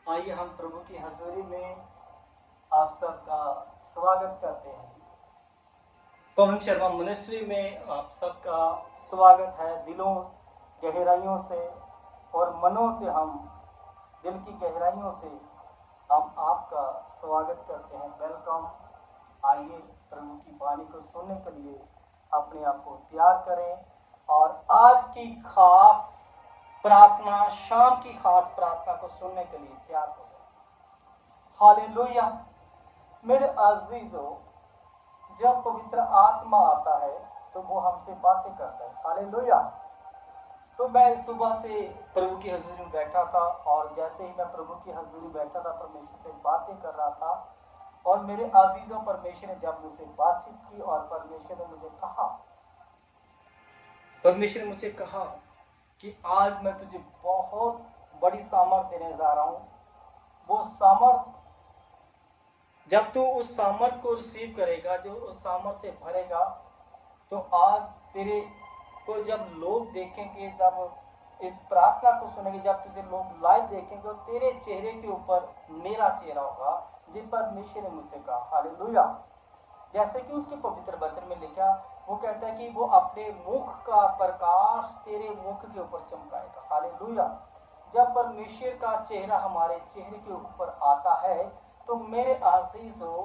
आइए हम प्रभु की हजूरी में आप सबका स्वागत करते हैं। पवन शर्मा मिनिस्ट्री में आप सबका स्वागत है। दिलों गहराइयों से और मनों से हम दिल की गहराइयों से हम आपका स्वागत करते हैं। वेलकम। आइए प्रभु की वाणी को सुनने के लिए अपने आप को तैयार करें और आज की खास प्रार्थना, शाम की खास प्रार्थना को सुनने के लिए तैयार हो जाए। हालेलुया। मेरे अजीजों, जब पवित्र आत्मा आता है तो वो हमसे बातें करता है। हालेलुया। तो मैं सुबह से प्रभु की हजूरी में बैठा था और जैसे ही मैं प्रभु की हजूरी में बैठा था, परमेश्वर से बातें कर रहा था और मेरे अजीजों, परमेश्वर ने जब मुझसे बातचीत की और परमेश्वर ने मुझे कहा कि आज मैं तुझे बहुत बड़ी सामर्थ देने जा रहा हूं। वो सामर्थ, जब तू उस सामर्थ को रिसीव करेगा, जो उस सामर्थ से भरेगा, तो आज तेरे को जब लोग देखेंगे, जब इस प्रार्थना को सुनेंगे, जब तुझे लोग लाइव देखेंगे, तो तेरे चेहरे के ऊपर मेरा चेहरा होगा, जिस परमेश्वर ने मुझसे कहा। हालेलुया। जैसे कि उसके पवित्र वचन में लिखा, वो कहता है कि वो अपने मुख का प्रकाश तेरे मुख के ऊपर चमकाएगा। हालेलुया। जब परमेश्वर का चेहरा हमारे चेहरे के ऊपर आता है तो मेरे अजीजों,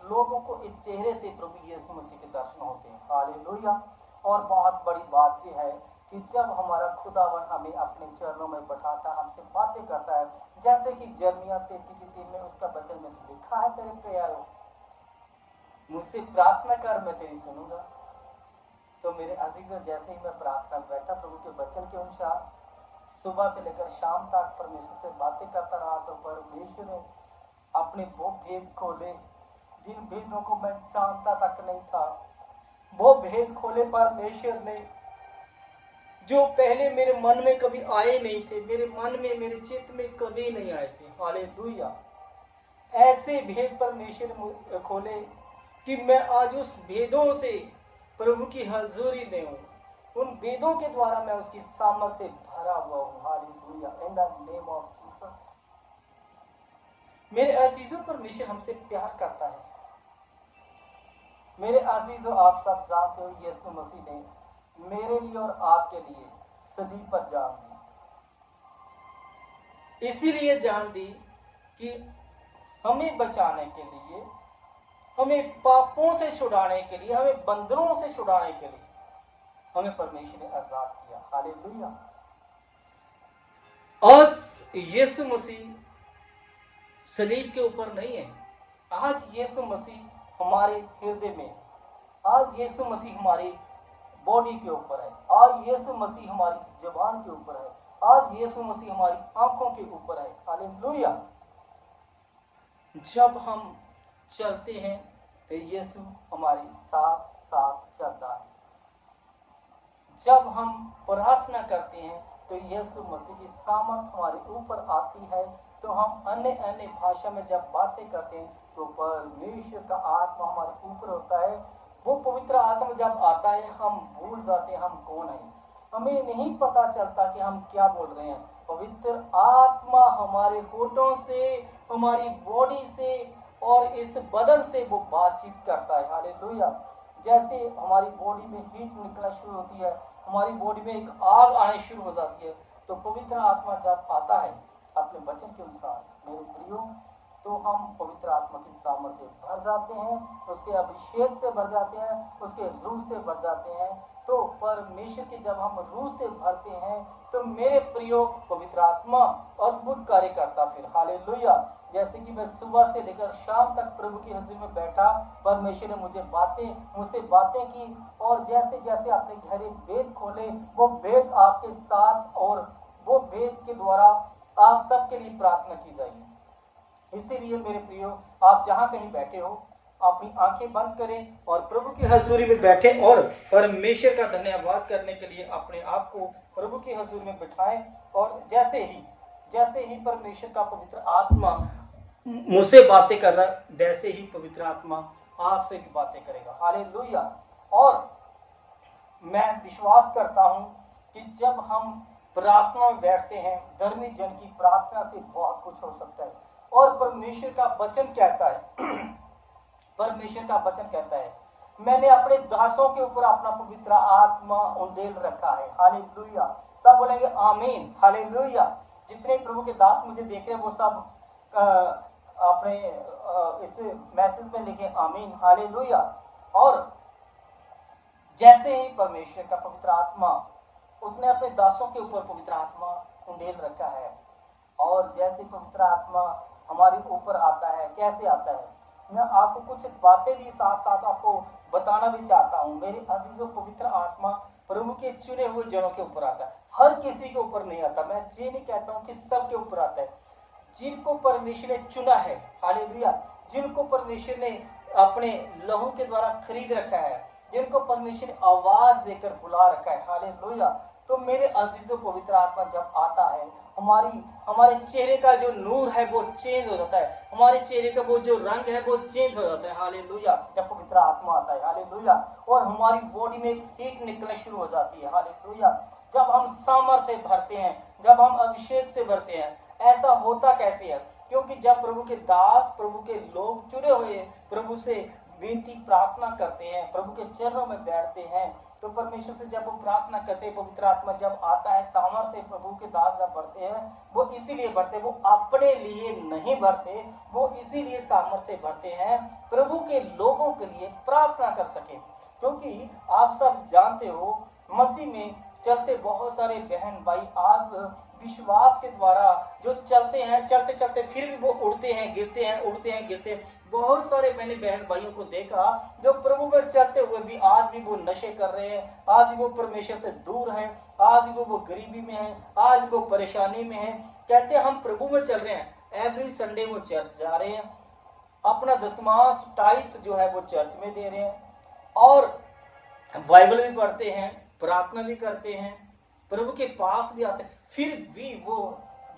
लोगों को इस चेहरे से प्रभु यीशु मसीह के दर्शन होते हैं। हालेलुया। और बहुत बड़ी बात यह है कि जब हमारा खुदावन हमें अपने चरणों में बैठाता, हमसे बातें करता है, जैसे कि यिर्मयाह 33 में उसका वचन में लिखा है, तेरे प्यारों मुझसे प्रार्थना कर, मैं तेरी सुनूंगा। तो मेरे अजीजों, जैसे ही मैं प्रार्थना बैठा प्रभु के वचन के अनुसार, सुबह से लेकर शाम तक परमेश्वर से बातें करता रहा, तो परमेश्वर ने अपने वो भेद खोले जिन भेदों को मैं जानता तक नहीं था। वो भेद खोले परमेश्वर ने, जो पहले मेरे मन में कभी आए नहीं थे, मेरे मन में, मेरे चित्त में कभी नहीं आए थे। हालेलुया। ऐसे भेद परमेश्वर ने खोले कि मैं आज उस भेदों से प्रभु की हजूरी में हूं। उन भेदों के द्वारा मैं उसकी सामर्थ से भरा हुआ हूं। Hallelujah. In the name of Jesus. मेरे अजीजों, परमेश्वर हमसे प्यार करता है। मेरे अजीजों, आप सब जानते हो यीशु मसीह ने मेरे लिए और आपके लिए सलीब पर जान दी। इसीलिए जान दी कि हमें बचाने के लिए, हमें पापों से छुड़ाने के लिए, हमें बंदरों से छुड़ाने के लिए हमें परमेश्वर ने आजाद किया। हालेलुया। आज यीशु मसीह सलीब के ऊपर नहीं है। आज यीशु मसीह हमारे हृदय में, आज यीशु मसीह हमारी बॉडी के ऊपर है, आज यीशु मसीह हमारी जबान के ऊपर है, आज यीशु मसीह हमारी आंखों के ऊपर है। हालेलुया। जब हम चलते हैं तो यीशु हमारे साथ साथ चलता है। जब हम प्रार्थना करते हैं तो यीशु मसीह की सामर्थ हमारे ऊपर आती है। तो हम अन्य अन्य भाषा में जब बातें करते हैं तो परमेश्वर का आत्मा हमारे ऊपर होता है। वो पवित्र आत्मा जब आता है, हम भूल जाते हैं हम कौन है। हमें नहीं पता चलता कि हम क्या बोल रहे हैं। पवित्र आत्मा हमारे होठों से, हमारी बॉडी से और इस बदन से वो बातचीत करता है। हालेलुया। जैसे हमारी बॉडी में हीट निकलना शुरू होती है, हमारी बॉडी में एक आग आने शुरू हो जाती है, तो पवित्र आत्मा जब आता है अपने वचन के अनुसार, मेरे प्रियो, तो हम पवित्र आत्मा की सामर्थ से भर जाते हैं, उसके अभिषेक से भर जाते हैं, उसके रूह से भर जाते हैं। तो परमेश्वर की जब हम रूह से भरते हैं तो मेरे प्रियो, पवित्र आत्मा अद्भुत कार्य करता फिर। हालेलुया। जैसे कि मैं सुबह से लेकर शाम तक प्रभु की हजूरी में बैठा, परमेश्वर ने मुझसे बातें की और जैसे जैसे आपने गहरे भेद खोले, वो भेद आपके साथ और वो भेद के द्वारा आप सबके लिए प्रार्थना की जाएगी। इसीलिए मेरे प्रियो, आप जहां कहीं बैठे हो, अपनी आंखें बंद करें और प्रभु की हजूरी में बैठे और परमेश्वर का धन्यवाद करने के लिए अपने आप को प्रभु की हजूरी में बिठाएं। और जैसे ही परमेश्वर का पवित्र आत्मा मुझसे बातें कर रहा है, वैसे ही पवित्र आत्मा आपसे भी बातें करेगा। हालेलुया। और मैं विश्वास करता हूं कि जब हम प्रार्थना में बैठते हैं, धर्मी जन की प्रार्थना प्रार्थना से बहुत कुछ हो सकता है। और परमेश्वर का वचन कहता है परमेश्वर का वचन कहता है, मैंने अपने दासों के ऊपर अपना पवित्र आत्मा उंडेल रखा है। हालेलुया, सब बोलेंगे आमीन, हालेलुया। जितने प्रभु के दास मुझे देख रहे हैं वो सब अपने इस मैसेज में लिखे आमीन, हालेलुया। और जैसे ही परमेश्वर का पवित्र आत्मा, उसने अपने दासों के ऊपर पवित्र आत्मा उंडेल रखा है, और जैसे पवित्र आत्मा हमारे ऊपर आता है, कैसे आता है, मैं आपको कुछ बातें भी साथ साथ आपको बताना भी चाहता हूँ। मेरे अजीजों, पवित्र आत्मा प्रभु के चुने हुए जनों के ऊपर आता है, हर किसी के ऊपर नहीं आता। मैं ये नहीं कहता हूँ कि सबके ऊपर आता है। जिनको परमेश्वर ने चुना है, हालेलुया, जिनको परमेश्वर ने अपने लहू के द्वारा खरीद रखा है, जिनको परमेश्वर ने आवाज देकर बुला रखा है, हालेलुया, तो मेरे अजीजों, पवित्र आत्मा जब आता है, हमारे चेहरे का जो नूर है वो चेंज हो जाता है, हमारे चेहरे का वो जो रंग है वो चेंज हो जाता है, हालेलुया, जब पवित्र आत्मा आता है, हालेलुया। और हमारी बॉडी में हीट निकलना शुरू हो जाती है, हालेलुया। जब हम सामर्थ्य से भरते हैं, जब हम अभिषेक से भरते हैं। ऐसा होता कैसे है? क्योंकि जब प्रभु के दास, प्रभु के लोग चुने हुए प्रभु से विनती प्रार्थना करते हैं, प्रभु के चरणों में बैठते हैं, तो परमेश्वर से जब वो प्रार्थना करते हैं, पवित्र आत्मा जब आता है, सामर्थ्य से प्रभु के दास जब बढ़ते हैं, वो इसीलिए बढ़ते, वो अपने लिए नहीं बढ़ते, वो इसीलिए सामर्थ्य से बढ़ते हैं प्रभु के लोगों के लिए प्रार्थना कर सके। क्योंकि आप सब जानते हो, मसीह में चलते बहुत सारे बहन भाई आज विश्वास के द्वारा जो चलते हैं, चलते चलते फिर भी वो उड़ते हैं, गिरते हैं, उड़ते हैं, गिरते हैं। बहुत सारे मैंने बहन भाइयों को देखा जो प्रभु में चलते हुए भी आज भी वो नशे कर रहे हैं, आज वो परमेश्वर से दूर हैं, आज वो गरीबी में हैं, आज वो परेशानी में हैं। कहते हैं हम प्रभु में चल रहे हैं, एवरी संडे वो चर्च जा रहे हैं, अपना दशमांश टाइथ जो है वो चर्च में दे रहे हैं, और बाइबल भी पढ़ते हैं, प्रार्थना भी करते हैं, प्रभु के पास भी आते हैं, फिर भी वो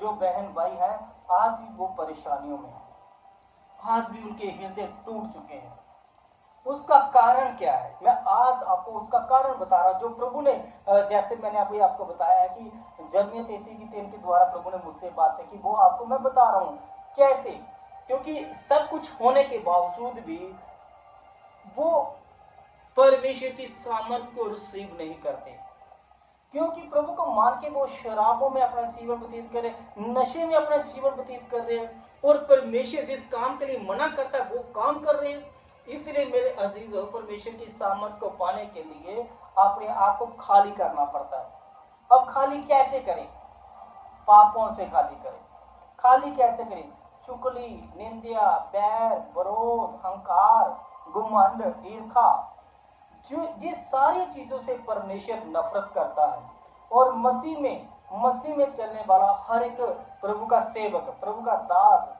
जो बहन भाई हैं आज भी वो परेशानियों में है, आज भी उनके हृदय टूट चुके हैं। उसका कारण क्या है? मैं आज आपको उसका कारण बता रहा हूं, जो प्रभु ने, जैसे मैंने अभी आपको बताया है कि यिर्मयाह 33:3 के द्वारा प्रभु ने मुझसे बातें की, वो आपको मैं बता रहा हूं कैसे। क्योंकि सब कुछ होने के बावजूद भी वो परमेश्वर की सामर्थ को रिसीव नहीं करते, क्योंकि प्रभु को मान के वो शराबों में अपना जीवन व्यतीत कर रहे, नशे में अपना जीवन व्यतीत कर रहे हैं, और परमेश्वर जिस काम के लिए मना करता है वो काम कर रहे हैं। इसलिए मेरे अजीजों, परमेश्वर की सामर्थ को पाने के लिए अपने आप को खाली करना पड़ता है। अब खाली कैसे करें? पापों से खाली करें। खाली कैसे करें? चुगली, निंदा, बैर, विरोध, अहंकार, घमंड, ईर्ष्या, जिस सारी चीजों से परमेश्वर नफरत करता है। और मसीह में चलने वाला हर एक प्रभु का सेवक, प्रभु का दास,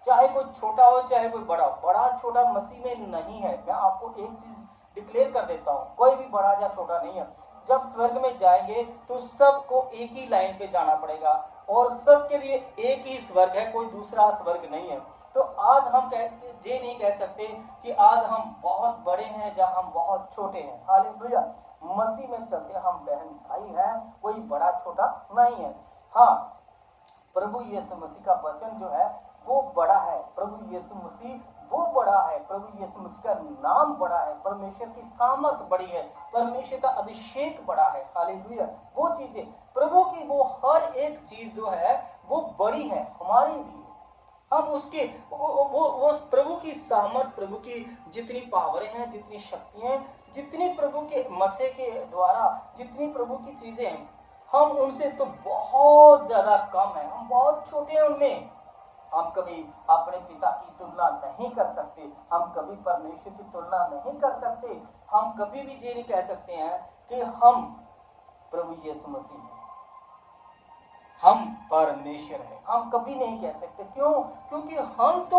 चाहे कोई छोटा हो चाहे कोई बड़ा, बड़ा छोटा मसीह में नहीं है। मैं आपको एक चीज डिक्लेयर कर देता हूँ, कोई भी बड़ा या छोटा नहीं है। जब स्वर्ग में जाएंगे तो सबको एक ही लाइन पे जाना पड़ेगा, और सबके लिए एक ही स्वर्ग है, कोई दूसरा स्वर्ग नहीं है। तो आज हम ये नहीं कह सकते कि आज हम बहुत बड़े हैं या हम बहुत छोटे हैं। हालेलुया, मसीह में चलते हम बहन भाई हैं, कोई बड़ा छोटा नहीं है। हाँ, प्रभु यीशु मसीह का वचन जो है वो बड़ा है, प्रभु यीशु मसीह वो बड़ा है, प्रभु यीशु मसीह का नाम बड़ा है, परमेश्वर की सामर्थ बड़ी है, परमेश्वर का अभिषेक बड़ा है। हालेलुया, वो चीजें प्रभु की, वो हर एक चीज जो है वो बड़ी है हमारे लिए। हम उसके वो प्रभु की सामर्थ, प्रभु की जितनी पावरें हैं, जितनी शक्तियां, जितनी प्रभु के मसीह के द्वारा जितनी प्रभु की चीजें हैं, हम उनसे तो बहुत ज्यादा कम है, हम बहुत छोटे हैं उनमें। हम कभी अपने पिता की तुलना नहीं कर सकते, हम कभी परमेश्वर की तुलना नहीं कर सकते, हम कभी भी ये नहीं कह सकते हैं कि हम प्रभु यीशु मसीह हैं, हम परमेश्वर हैं, हम कभी नहीं कह सकते। क्यों? क्योंकि हम तो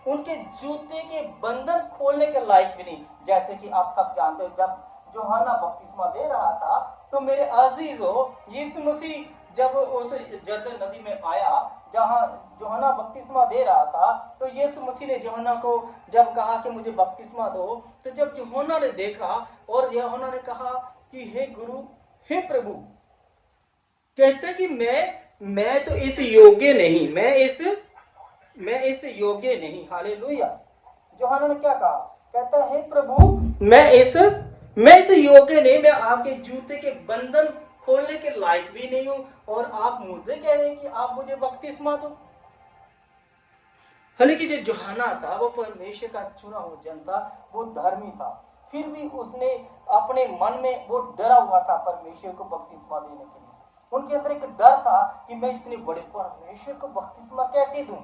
उनके जूते के बंधन खोलने के लायक भी नहीं। जैसे कि आप सब जानते हो, जब यूहन्ना बपतिस्मा दे रहा था, तो मेरे अजीजों, यीशु मसीह जब उस यरदन नदी में आया, जहां यूहन्ना बपतिस्मा दे रहा था, तो यीशु मसीह ने यूहन्ना को जब कहा कि मुझे बपतिस्मा दो, तो जब यूहन्ना ने देखा और यूहन्ना ने कहा कि हे गुरु, हे प्रभु, कहते कि मैं तो इस योग्य नहीं, मैं इस योग्य नहीं। हालेलुया। यूहन्ना ने क्या कहा? कहता है प्रभु मैं इस योग्य नहीं, मैं आपके जूते के बंधन खोलने के लायक भी नहीं हूं, और आप मुझे कह रहे हैं कि आप मुझे बपतिस्मा दो। हालांकि जो यूहन्ना था वो परमेश्वर का चुना हुआ जन था, वो धर्मी था, फिर भी उसने अपने मन में वो डरा हुआ था परमेश्वर को बपतिस्मा देने के लिए। उनके अंदर एक डर था कि मैं इतने बड़े परमेश्वर को बपतिस्मा कैसे दूं।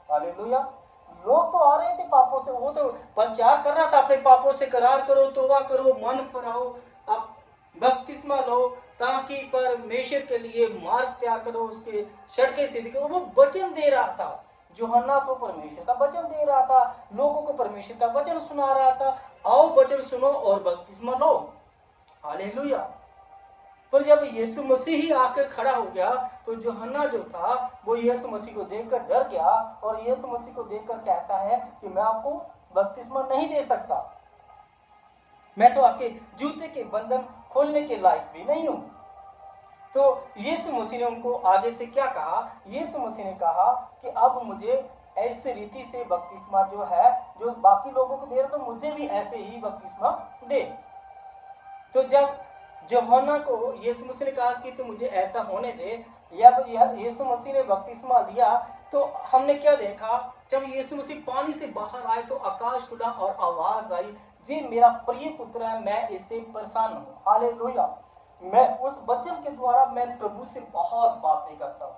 हालेलुया। लोग तो आ रहे थे पापों से, वो तो प्रचार कर रहा था अपने पापों से करार करो, तौबा करो, मन फिराओ, आप बपतिस्मा लो ताकि परमेश्वर के लिए मार्ग त्याग करो, उसके सड़कें सीधी करो। वो वचन दे रहा था। यूहन्ना तो परमेश्वर का वचन दे रहा था, लोगों को परमेश्वर का वचन सुना रहा था, आओ वचन सुनो और बपतिस्मा लो। हालेलुया। पर जब यीशु मसीह ही आकर खड़ा हो गया तो यूहन्ना जो था वो यीशु मसीह को देखकर डर गया, और यीशु मसीह को देखकर कहता है कि मैं आपको बपतिस्मा नहीं दे सकता, मैं तो आपके जूते के बंधन खोलने के लायक भी नहीं हूं। तो यीशु मसीह ने उनको आगे से क्या कहा? यीशु मसीह ने कहा कि अब मुझे ऐसे रीति से बपतिस्मा जो है, जो बाकी लोगों को दे रहा, तो मुझे भी ऐसे ही बपतिस्मा दे। तो जब यूहन्ना को यीशु मसीह ने कहा कि तू मुझे ऐसा होने दे, या यीशु मसीह ने बपतिस्मा लिया, तो हमने क्या देखा? जब यीशु मसीह पानी से बाहर आए तो आकाश खुला और आवाज आई, जी मेरा प्रिय पुत्र है, मैं इससे प्रसन्न हूँ। हालेलुया। मैं उस वचन के द्वारा मैं प्रभु से बहुत बातें करता हूँ।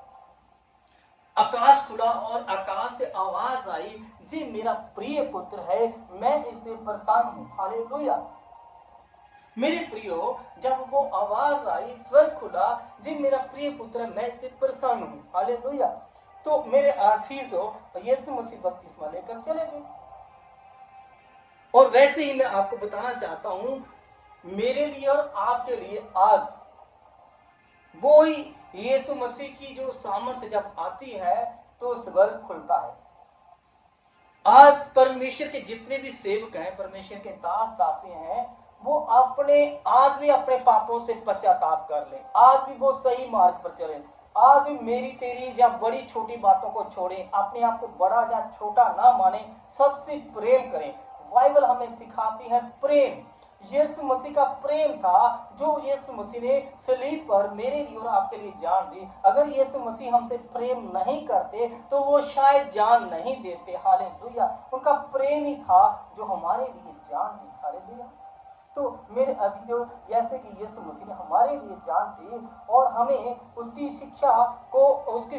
आकाश खुला और आकाश से आवाज आई, जी मेरा प्रिय पुत्र है, मैं इससे प्रसन्न हूँ। हालेलुया। मेरे प्रियो, जब वो आवाज आई, स्वर्ग खुला, जी मेरा प्रिय पुत्र, मैं इससे प्रसन्न हूँ। हालेलुया। तो मेरे आशीषों, यीशु मसीह बपतिस्मा लेकर चले गए। और वैसे ही मैं आपको बताना चाहता हूं, मेरे लिए और आपके लिए आज वो ही यीशु मसीह की जो सामर्थ्य जब आती है तो स्वर्ग खुलता है। आज परमेश्वर के जितने भी सेवक हैं, परमेश्वर के दास दासी हैं, वो आज भी अपने पापों से पश्चाताप कर ले, आज भी वो सही मार्ग पर चले, आज भी मेरी तेरी या बड़ी छोटी बातों को छोड़े, अपने आप को बड़ा या छोटा ना माने, सबसे प्रेम करें। बाइबल हमें सिखाती है प्रेम। यीशु मसीह का प्रेम था जो यीशु मसीह ने सलीब पर मेरे लिए और आपके लिए जान दी। अगर यीशु मसीह हमसे प्रेम नहीं करते तो वो शायद जान नहीं देते। हालेलुया। उनका प्रेम ही था जो हमारे लिए जान दी। हालेलुया। तो मेरे अजीजों, जैसे कि यीशु मसीह ने हमारे लिए जान दी और हमें उसकी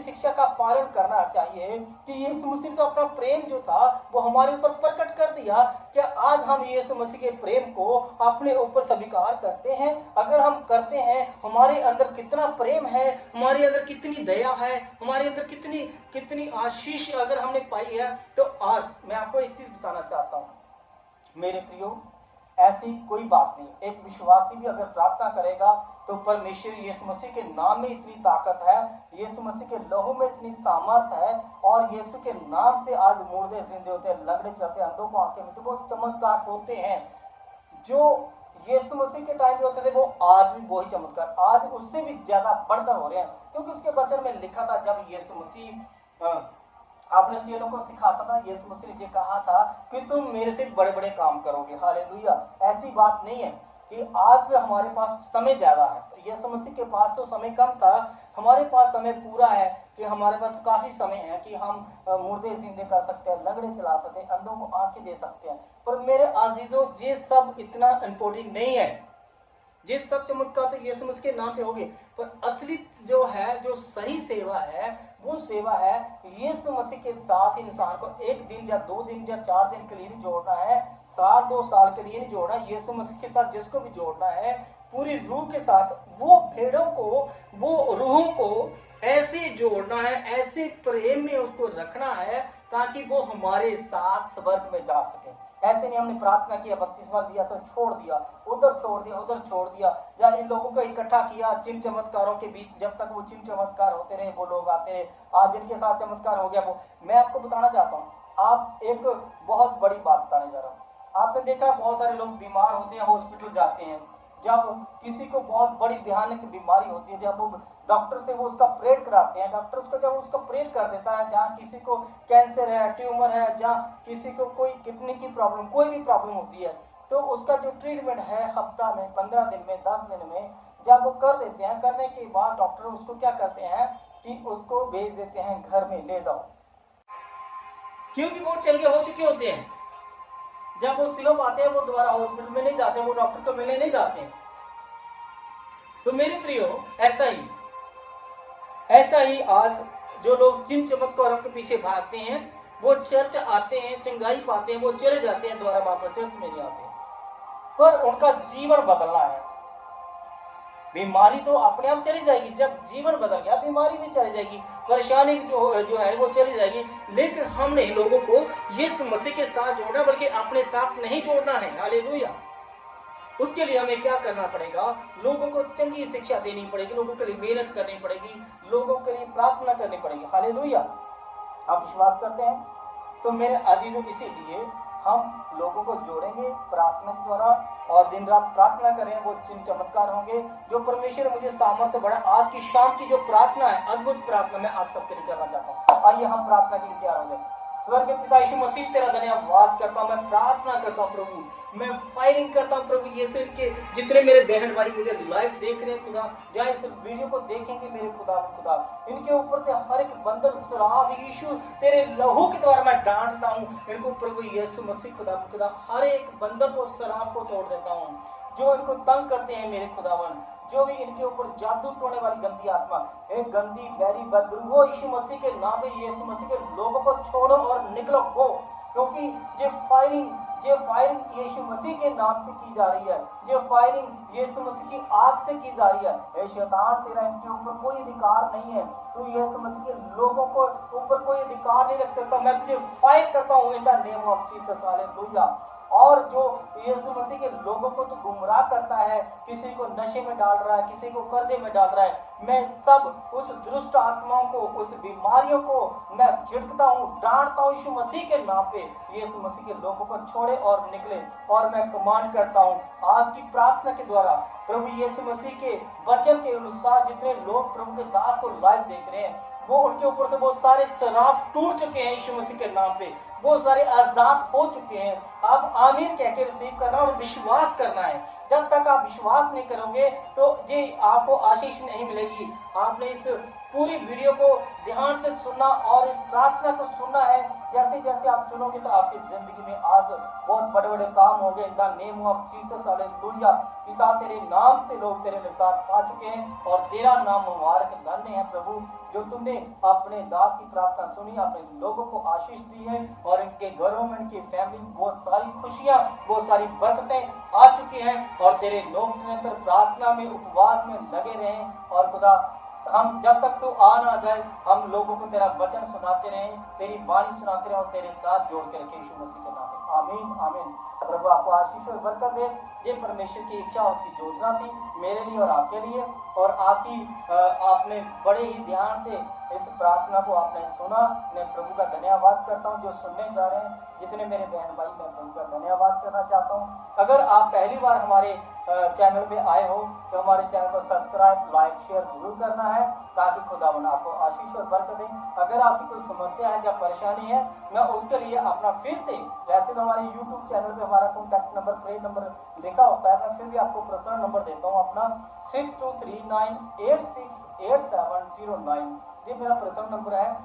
शिक्षा का पालन करना चाहिए कि यीशु मसीह तो अपना प्रेम जो था वो हमारे ऊपर प्रकट कर दिया। क्या आज हम यीशु मसीह के प्रेम को अपने ऊपर स्वीकार करते हैं? अगर हम करते हैं, हमारे अंदर कितना प्रेम है, हमारे अंदर कितनी दया है, हमारे अंदर कितनी कितनी आशीष अगर हमने पाई है, तो आज मैं आपको एक चीज बताना चाहता हूं मेरे प्रियो, ऐसी कोई बात नहीं। एक विश्वासी भी अगर प्रार्थना करेगा तो परमेश्वर यीशु मसीह के नाम में इतनी ताकत है, यीशु मसीह के लहू में इतनी सामर्थ है, और यीशु के नाम से आज मुर्दे जिंदे होते हैं, लंगड़े चलते हैं, अंधों को आंखें मिलती, वो चमत्कार होते हैं जो यीशु मसीह के टाइम में होते थे, वो आज भी वही चमत्कार आज उससे भी ज्यादा बढ़कर हो रहे हैं। क्योंकि उसके वचन में लिखा था, जब यीशु मसीह अपने चेलों को सिखाता था, यीशु मसीह ने ये कहा था कि तुम मेरे से बड़े बड़े काम करोगे। हालेलुया। ऐसी बात नहीं है कि आज हमारे पास समय ज्यादा है, यीशु मसीह के पास तो समय कम था, हमारे पास समय पूरा है कि हमारे पास काफी समय है कि हम मुर्दे जिंदे कर सकते हैं, लगड़े चला सकते हैं, अंधों को आंखें दे सकते हैं। पर मेरे अजीजों, ये सब इतना इंपॉर्टेंट नहीं है। ये सब चमत्कार तो यीशु मसीह के नाम पे होगी, पर असली जो है, जो सही सेवा है, वो सेवा है यीशु मसीह के साथ इंसान को एक दिन या 2 दिन या 4 दिन के लिए नहीं जोड़ना है, साल 2 साल के लिए नहीं जोड़ना। यीशु मसीह के साथ जिसको भी जोड़ना है, पूरी रूह के साथ, वो भेड़ों को, वो रूहों को ऐसे जोड़ना है, ऐसे प्रेम में उसको रखना है ताकि वो हमारे साथ स्वर्ग में जा सके। ऐसे नहीं हमने प्रार्थना किया, बपतिस्मा दिया तो छोड़ दिया, उधर छोड़ दिया, उधर छोड़ दिया, या इन लोगों को इकट्ठा किया चिन्ह चमत्कारों के बीच, जब तक वो चिन्ह चमत्कार होते रहे वो लोग आते रहे, आज जिनके साथ चमत्कार हो गया वो। मैं आपको बताना चाहता हूँ, आप एक बहुत बड़ी बात बताने जा रहा हूँ। आपने देखा बहुत सारे लोग बीमार होते हैं, हॉस्पिटल जाते हैं, जब किसी को बहुत बड़ी भयानक बीमारी होती है, जब वो डॉक्टर से वो उसका ऑपरेट कराते हैं, डॉक्टर उसका जब उसका ऑपरेट कर देता है, जहाँ किसी को कैंसर है, ट्यूमर है, जहाँ किसी को कोई किडनी की प्रॉब्लम, कोई भी प्रॉब्लम होती है, तो उसका जो ट्रीटमेंट है हफ्ता में, 15 दिन में, 10 दिन में जब वो कर देते हैं, करने के बाद डॉक्टर उसको क्या करते हैं कि उसको भेज देते हैं घर में, ले जाओ, क्योंकि वो चंगे हो चुके होते हैं। जब वो सिलो पाते हैं वो दोबारा हॉस्पिटल में नहीं जाते, वो डॉक्टर को मिलने नहीं जाते। तो मेरे प्रियो, ऐसा ही आज जो लोग जिन चमत्कारों के पीछे भागते हैं, वो चर्च आते हैं, चंगाई पाते हैं, वो चले जाते हैं, दोबारा वापस चर्च में नहीं आते, पर उनका जीवन बदलना है। बीमारी तो अपने आप चली जाएगी, जब जीवन बदल गया बीमारी भी चली जाएगी, परेशानी जो है वो चली जाएगी। लेकिन हमने लोगों को यीशु मसीह के साथ जोड़ना, बल्कि अपने साथ नहीं जोड़ना है। हालेलुया। उसके लिए हमें क्या करना पड़ेगा? लोगों को चंगी शिक्षा देनी पड़ेगी, लोगों के लिए मेहनत करनी पड़ेगी, लोगों के लिए प्रार्थना करनी पड़ेगी। हालेलुया। आप विश्वास करते हैं? तो मेरे अजीजों, इसीलिए हम लोगों को जोड़ेंगे प्रार्थना के द्वारा, और दिन रात प्रार्थना करें, वो चिन्ह चमत्कार होंगे जो परमेश्वर मुझे सामर्थ्य बढ़ा। आज की शाम की जो प्रार्थना है, अद्भुत प्रार्थना मैं आप सबके लिए करना चाहता हूँ। आइए हम प्रार्थना के लिए तैयार हो जाए। स्वर्ग के पिता यीशु मसीह, तेरा धन्यवाद करता हूँ, मैं प्रार्थना करता हूँ प्रभु, मैं फायरिंग करता हूँ प्रभु, ये सिर्फ के जितने मेरे बहन भाई मुझे लाइव देख रहे हैं खुदा, जहाँ इस वीडियो को देखेंगे मेरे खुदा, इनके ऊपर से हर एक बंधन श्राप यीशु तेरे लहू के द्वारा मैं डांटता हूँ इनको प्रभु यीशु मसीह खुदा, हर एक बंधन को, श्राप को तोड़ देता हूँ जो इनको तंग करते हैं मेरे खुदावन, जो भी इनके ऊपर जादू टोने वाली गंदी आत्मा है, गंदी बैरी बदबू हो, यीशु मसीह के नाम में, यीशु मसीह के लोगों को छोड़ो और निकलो हो, क्योंकि ये फायरिंग यीशु मसीह के नाम से की जा रही है, ये फायरिंग यीशु मसीह की आग से की जा रही है। हे शैतान, तेरा इनके ऊपर कोई अधिकार नहीं है, तू यीशु मसीह के लोगों को ऊपर कोई अधिकार नहीं रख सकता। मैं तुझे फायर करता हूँ in the name of Jesus. Hallelujah. और जो यीशु मसीह के लोगों को तो गुमराह करता है, किसी को नशे में डाल रहा है, किसी को कर्जे में डाल रहा है, मैं सब उस दुष्ट आत्माओं को, उस बीमारियों को मैं झिड़कता हूँ, डांटता हूँ यीशु मसीह के नाम पे। यीशु मसीह के लोगों को छोड़े और निकले, और मैं कमांड करता हूँ आज की प्रार्थना के द्वारा प्रभु यीशु मसीह के वचन के अनुसार, जितने लोग प्रभु के दास को लाइव देख रहे हैं, वो उनके ऊपर से बहुत सारे शराब टूट चुके हैं यीशु मसीह के नाम पे, बहुत सारे आजाद हो चुके हैं। आप आमीन कह के रिसीव करना और विश्वास करना है। जब तक आप विश्वास नहीं करोगे तो ये आपको आशीष नहीं मिलेगी। आपने इस पूरी वीडियो को ध्यान से सुनना और इस प्रार्थना को सुनना है। जैसे जैसे आप सुनोगे तो आपकी जिंदगी में आज बहुत बड़े बड़े काम होंगे। In the name of Jesus. Hallelujah. पिता, तेरे नाम से लोग तेरे निसात पा चुके हैं और तेरा नाम मुबारक धन्य है प्रभु, जो तुमने अपने दास की प्रार्थना सुनी, अपने लोगों को आशीष दी है, और इनके घरों में, इनकी फैमिली बहुत सारी खुशियां, बहुत सारी बरकतें आ चुकी हैं, और तेरे लोग निरंतर प्रार्थना में, उपवास में लगे रहें। और खुदा, हम जब तक तू आ ना जाए, हम लोगों को तेरा वचन सुनाते रहें, तेरी वाणी सुनाते रहें, और तेरे साथ जोड़ के रखें यीशु मसीह के नाम में। आमीन आमीन। प्रभु आपको आशीष और बरकत दे। ये परमेश्वर की इच्छा, उसकी योजना थी मेरे लिए और आपके लिए, और आपने बड़े ही ध्यान से इस प्रार्थना को आपने सुना। मैं प्रभु का धन्यवाद करता हूँ। जो सुनने जा रहे हैं जितने मेरे बहन भाई, मैं प्रभु का धन्यवाद करना चाहता हूँ। अगर आप पहली बार हमारे चैनल पे आए हो तो हमारे चैनल को सब्सक्राइब, लाइक, शेयर जरूर करना है, ताकि खुदावन आपको आशीष और बरकत दे। अगर आपकी कोई समस्या है या परेशानी है, मैं उसके लिए अपना फिर से, वैसे तो हमारे YouTube चैनल पे हमारा कॉन्टैक्ट नंबर, प्रे नंबर लिखा होता है, मैं फिर भी आपको पर्सनल नंबर देता हूँ अपना 6239868709। ये मेरा पर्सनल नंबर है।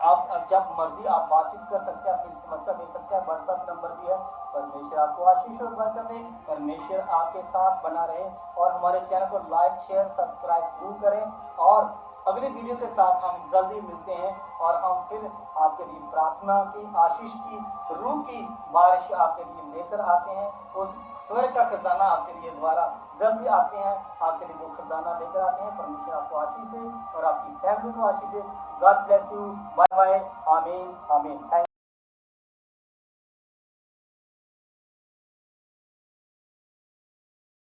आप जब मर्जी आप बातचीत कर सकते हैं, अपनी समस्या दे सकते हैं। व्हाट्सएप नंबर भी है। परमेश्वर आपको आशीष और बरकत दे, परमेश्वर आपके साथ बना रहे, और हमारे चैनल को लाइक, शेयर, सब्सक्राइब जरूर करें। और अगली वीडियो के साथ हम जल्दी मिलते हैं, और हम फिर आपके लिए प्रार्थना की, आशीष की, रूह की बारिश आपके लिए लेकर आते हैं। उस स्वर्ग का खजाना आपके लिए द्वारा जल्दी आते हैं, आपके लिए वो खजाना लेकर आते हैं। परमेश्वर आपको आशीष दे और आपकी फैमिली को आशीष दे। God bless you. Bye bye. आमीन आमीन।